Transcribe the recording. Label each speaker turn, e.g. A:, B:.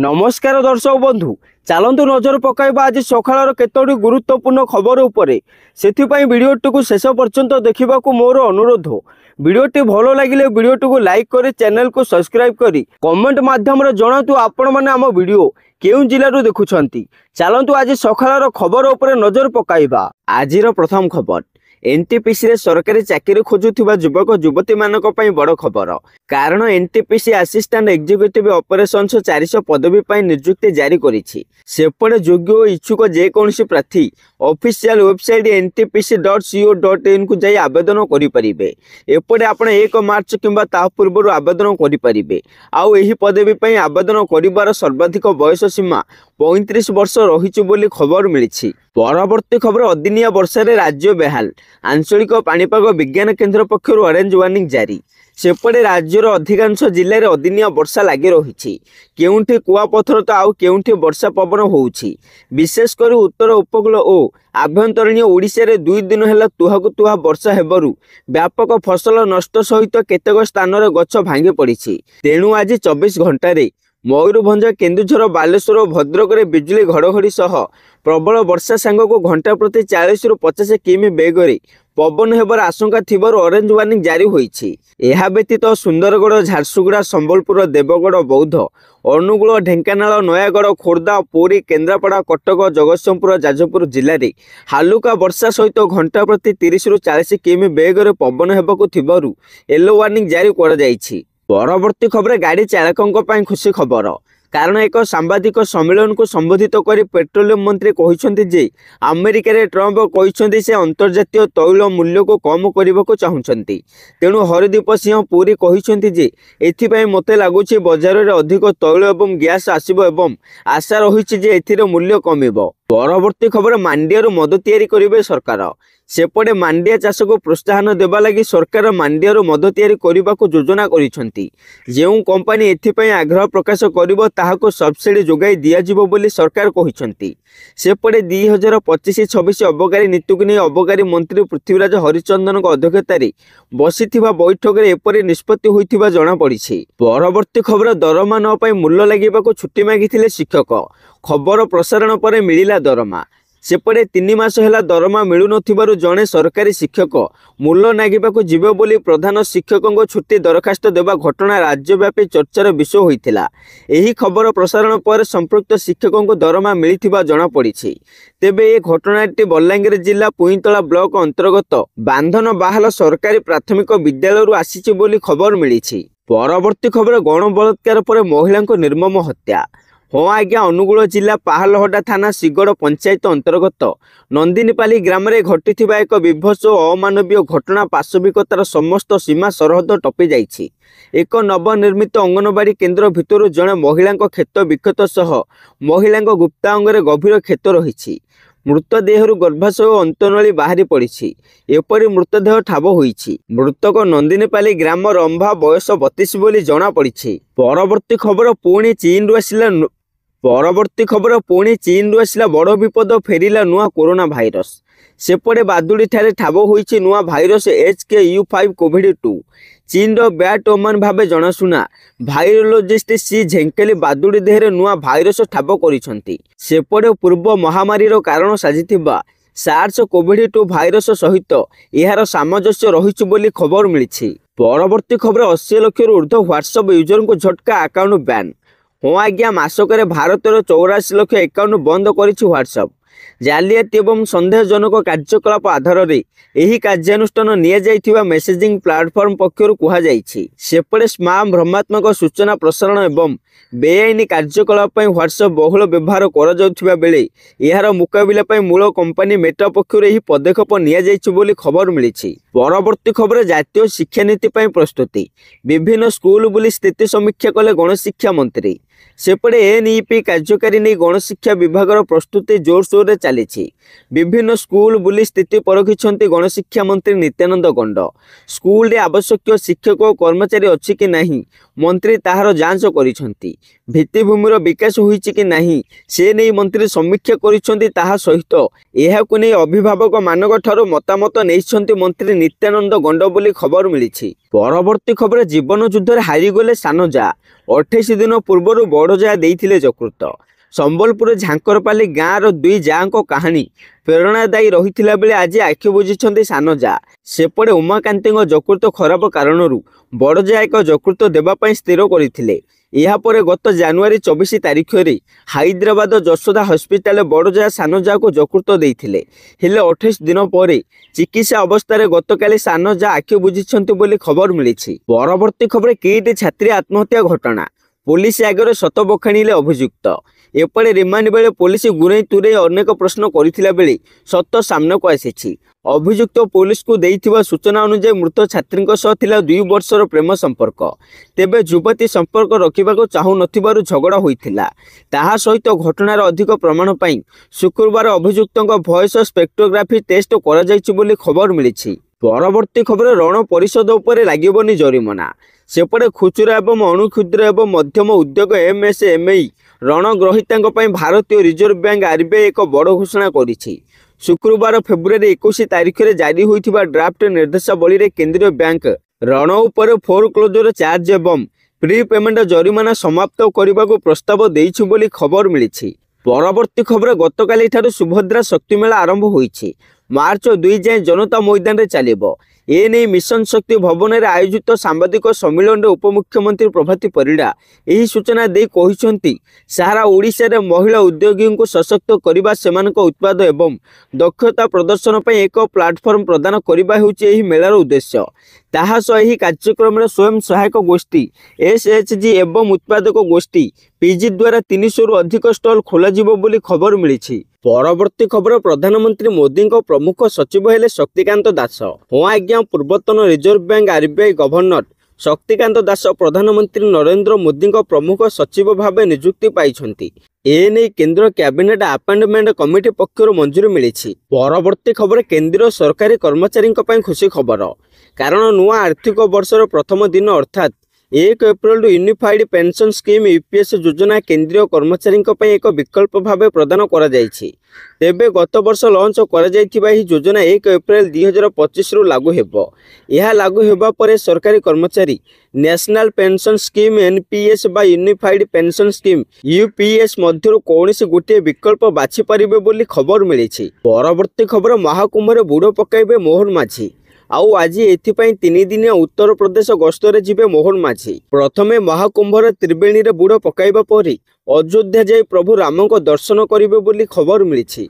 A: नमस्कार दर्शक बंधु चलतु नजर पकाइबा आज सकाळर केतोटी गुरुत्वपूर्ण खबर उपरे सेथिपई वीडियोटी को शेष पर्यंत देखा मोर अनुरोध। वीडियोटी भल लगिले वीडियोटी को लाइक करी चैनल को सब्सक्राइब करी कमेंट माध्यम रे जणातु आपण माने आम वीडियो केउ जिल्लारू देखुछंती। चलतु आज सकाळर खबर उपरे नजर पकाइबा। आजिर प्रथम खबर एनटीपीसी रे सरकारी चाकरी खोजुथिबा युवक युवती मानक पई बड़ खबर। कारण एनटीपीसी असिस्टेंट एग्जीक्यूटिव ऑपरेशंस 400 पदवी पई नियुक्ति जारी करिछि। सेपटे योग्य और इच्छुक जेकोसी प्रार्थी ऑफिशियल वेबसाइट ntpc.co.in को जाई आवेदन करि परिबे। एपटे आपण 1 मार्च किंबा ता पूर्व आवेदन करि परिबे। आउ एही पदवी पई आवेदन करिवार सर्वाधिक बयस सीमा 35 वर्ष रहिछि बोली खबर मिलिछि। परवर्ती खबर अदिनिया वर्षा रे राज्य बेहाल। आंचलिक पाणीपाग विज्ञान केन्द्र पक्षर ऑरेंज वार्निंग जारी। सेपटे राज्यर अधिकांश जिले में अदिनिया वर्षा लगी रही। केउठी कुआपथर तो आउ केउठी वर्षा पवन होउछि। विशेषकर उत्तर उपकूल और आभ्यंतरीण ओडिशा रे 2 दिन है तुहाकु तुहा वर्षा हेबारु व्यापक फसल नष्ट सहित केतेक स्थान रे गछ भांगी पड़िछि। तेणु आज 24 घंटा रे मयूरभंज केन्दुझर बालेश्वर और भद्रक रे बिजुली घड़घड़ी सह प्रबल वर्षा सांग को घंटा प्रति 40 रु 50 किमी बेगरे पवन हेबार आशंका थिबार ऑरेंज वार्निंग जारी होईछि। एहा व्यतीत सुंदरगढ़ झारसुगुड़ा संबलपुर देवगढ़ बौद्ध अनुगुल ढेंकानाल नयागढ़ खोर्धा पुरी केन्द्रापड़ा कटक जगतसिंहपुर जाजपुर जिले में हालुका वर्षा सहित घंटा प्रति 30 रु 40 किमी बेगरे पवन हेबाकु थिबारु येलो वार्निंग जारी करा जाईछि। परवर्ती खबर गाड़ी चालकों पर खुशी खबर। कारण एक सांबादिक सम्मेलन को संबोधित कर पेट्रोलियम मंत्री कहते जे अमेरिका रे ट्रंप कहते से अंतर्जातीय तैल मूल्य को कम करने को चाहते। तेणु हरदीप सिंह पुरी कहते जे एथिपाई मते लगुच बजार में अधिक तैल एवं गैस आसब एवं आशा रही जे एथिर मूल्य कमिब। परवर्ती खबर मांडिया मद तैयारी करेंगे सरकार। सेपटे मांडिया चाष को प्रोत्साहन देवा लगी सरकार मांडिया मद तैयारी करने को योजना करिसेंती। जेउ कंपनी एथिपाई आग्रह प्रकाश करिवो ताहाको सब्सिडी जोगाई दियाजिवो बोली सरकार कहिसेंती। सेपटे 2025-26 अबकारी नीति को नहीं अबकारी मंत्री पृथ्वीराज हरिचंदन अध्यक्षतार बसीथिबा बैठक में एपरी निष्पत्ति होइथिबा जणा पड़िछि। परवर्ती खबर दरमा न पाई मूल्य लागिबाको छुट्टी मागिथिले शिक्षक। खबर प्रसारण पर मिलिला दरमा। सेपटे 3 मास है दरमा मिलू नथिबारु जणे सरकारी शिक्षक मूल्य नागिबाकु जीवे बोली प्रधान शिक्षकों छुट्टी दरखास्त देवा घटना राज्यव्यापी चर्चार विषय होइथिला। एही खबर प्रसारण पर संपृक्त शिक्षकों को दरमा मिलिथिबा जणा पड़िछि। तेबे ए घटनाटी बलांगीर जिला पुईतला ब्लॉक अंतर्गत बांधन बाहाल सरकारी प्राथमिक विद्यालय आसीछि बोली खबर मिलिछि। परवर्ती खबर गण बलात्कार पर महिला निर्मम हत्या। हाँ आज्ञा अनुगुल जिला पाहालहडा थाना सिगड़ पंचायत अंतर्गत नंदिनीपाली ग्राम में घटी एक विभत्स और अमानवीय घटना पाशविकतार समस्त सीमा सरहद टपी जाइछि। एक नवनिर्मित अंगनवाड़ी केन्द्र भितर जड़े महिला क्षत विक्षत सह महिला गुप्तांगरे गभीर क्षत रही। मृतदेह गर्भाशय और अंतनली बाहरी पड़ी। एपरी मृतदेह ठाब होईछि। मृतक नंदिनीपाली ग्राम रंभा बयस 32 बोली जना पड़ी। परवर्ती खबर पुणी चीन रु आसिला बड़ विपद फेरिला नुआ कोरोना भाइरस। सेपटे बादुड़ी ठारे ठाब होईछि नुआ भाइरस HKU5 कोविड-2। चीन रो बैट ओमान भावे जनाशुना भाइरोलोजिस्ट सी झेंकेली बादुड़ी देहरे नुआ भाइरस ठाब करिसंती। सेपटे पूर्व महामारी रो कारण साजिथिबा सार्स कोविड-2 भाइरस सहित यार सामंजस्य रहिछि बोली खबर मिलिछि। परवर्ती खबर 80 लाख रु ऊर्ध्व व्हाट्सएप यूजर को झटका अकाउंट बैन। हाँ आज्ञा मासक भारतर 84 लाख अकाउंट बंद करिछि व्हाट्सएप। जालियाती एवं सन्देहजनक कार्यकलाप आधार में यही कार्यानुष्ठान निया मेसेजिंग प्लाटफर्म पक्षर कहुଯାଇଛି। सेपटे स्माम भ्रमात्मक सूचना प्रसारण एवं बेआईन कार्यकलाप व्हाट्सएप बहुल व्यवहार कर बेले यार मुकाबला मूल कंपनी मेटा पक्षर यह पदक्षेप नि खबर मिली। परवर्ती खबर जातीय शिक्षानीति प्रस्तुति। विभिन्न स्कूल बुली स्थिति समीक्षा कले गणशिक्षा मंत्री। सेपटे NEP कार्यकारी नहीं गणशिक्षा विभाग प्रस्तुति जोरसोर में चली। विभिन्न स्कूल बुली स्थिति परखिंट गणशिक्षा मंत्री नित्यानंद गंड। स्कूल आवश्यक शिक्षक और कर्मचारी अच्छी कि नहीं मंत्री ताहार जांच करिसेंती। भित्तिभूमिर विकास होईछि कि नहीं से नहीं मंत्री समीक्षा करिसेंती। ताहा सहित एहाकु नै अभिभावक मानक ठारो मतामत नेइछंती मंत्री नित्यानंद गंड बोली खबर मिलिछि। परवर्ती खबर जीवन युद्ध हारिगले सानजा 28 दिन पूर्व बड़जा देइथिले यकृत। संबलपुर झांकरपाली गाँवर दुई जाँको कहानी प्रेरणादायी रही बेले आज आखि बुझिछन्ति सान जा। सेपटे उमाकांति यकृत खराब कारणरू बड़जा एक यकृत देवाई स्थिर करथिले। यापर गत जानुआरी 24 तारिख रे हैदराबाद जशोदा हस्पिटाल बड़जा सानजा को यकृत देइथिले। हेले 28 दिन पर चिकित्सा अवस्था गतकाली सानजा आखि बुझिछन्ति बोली खबर मिली। परवर्ती खबर किट छात्री आत्महत्या घटना पुलिस आगे सत बखाणिले अभियुक्त। एपटे रिमांड बेले पुलिस गुरई तुरई अनेक प्रश्न करथिला बेले सत सामना को आसी। अभियुक्त पुलिस को देइथिबा सूचना अनुसार मृत छात्री सह थिला 2 वर्षर प्रेम संपर्क। तेबे युवती संपर्क रखिबाको चाहू नथिबारु झगड़ा होइथिला। ताहा सहित घटनार अधिक प्रमाण पाई शुक्रवार अभियुक्तଙ୍କ भॉइस स्पेक्ट्रोग्राफी टेस्ट करा जायछि बोली खबर मिलिछि। परवर्ती खबर ऋण परिशोध उपरे लागिबनी जरिमाना। सेपटे खुचुरा एवं अणुक्षुद्र एवं मध्यम उद्योग एमएसएमई ऋण ग्रहीतांक पई भारतीय रिजर्व बैंक आरबीआई एक बड़ घोषणा करिछि। शुक्रवार फेब्रुआरी 21 तारिख रे जारी होइथिबा ड्राफ्ट निर्देशावली रे केंद्रीय बैंक ऋण उपर फोरक्लोजर चार्ज एवं प्री पेमेंट जरिमाना समाप्त करने प्रस्ताव देइछि बोली खबर मिली। परवर्ती खबर गतकाली ठारू सुभद्रा शक्ति मेला आरंभ होइछि। मार्च 2 जाए जनता मैदान रे चलिबो। एने मिशन शक्ति भवन में आयोजित सांबादिक सम्मेलन में उपमुख्यमंत्री प्रभाती परिड़ा यही सूचना दे कहिसंती सारा ओडिशा रे महिला उद्योगी को सशक्त करने सेमानक उत्पाद एवं दक्षता प्रदर्शन पर एक प्लाटफर्म प्रदान करने हेउछि एही मेलार उद्देश्य। ताहा सह एही कार्यक्रम में स्वयं सहायक गोष्ठी एसएचजी एवं उत्पादक गोष्ठी पीजी द्वारा 300 रु अधिक स्टल खोलाजिबो बोली खबर मिली। परवर्ती खबर प्रधानमंत्री मोदी प्रमुख सचिव हेले शक्तिकांत दास। हाँ आज्ञा पूर्वतन reserve bank RBI governor Shaktikanta Das प्रधानमंत्री नरेंद्र मोदी प्रमुख सचिव भाव नियुक्ति पाइछन्ति। एने केंद्र कैबिनेट अपॉइंटमेंट कमिटी पक्षर मंजूरी मिली। परवर्ती खबर केंद्रीय सरकारी कर्मचारी खुशी खबर कारण नुआ आर्थिक वर्षर प्रथम दिन अर्थात 1 April unified pension scheme UPS योजना केंद्रीय कर्मचारी एक विकल्प भाव प्रदान करा जायछि। तेबे गत वर्ष लॉन्च करा जायथिबा एही योजना 1 एप्रिल 2025 रु लागू हेबो। यह लागू हेबा परे सरकारी कर्मचारी नेशनल पेंशन स्कीम एनपीएस बा यूनिफाइड पेंशन स्कीम यूपीएस मध्यरु कौनसी गोटे विकल्प बाछि परिबे बोली खबर मिली। परवर्ती खबर महाकुंभ रे बुड़ पकाइबे मोहन माझी। आउ आज एथिपाई 3 दिनिया उत्तर प्रदेश गस्तरे जिबे मोहन माझी। प्रथमे महाकुंभर त्रिवेणी रे बुड़ पकाइबा परी अयोध्या जाई प्रभु रामको दर्शन करिबे बोली खबर मिली।